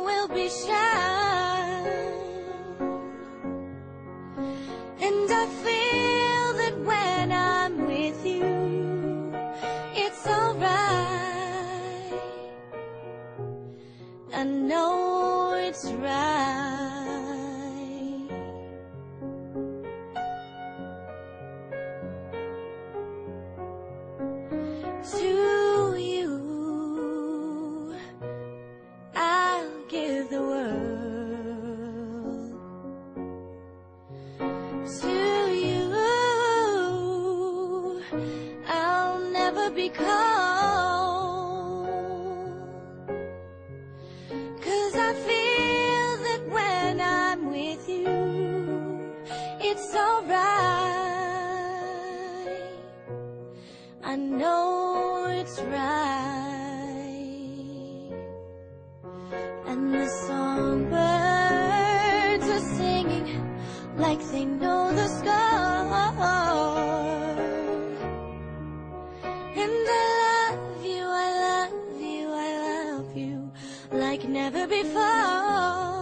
will be shine. And I feel that when I'm with you, it's alright. I know it's right. To you, I'll give the world. To you, I'll never be cold. 'Cause I feel that when I'm with you, it's alright. I know it's right. And the songbirds are singing like they know the score. And I love you, I love you, I love you like never before.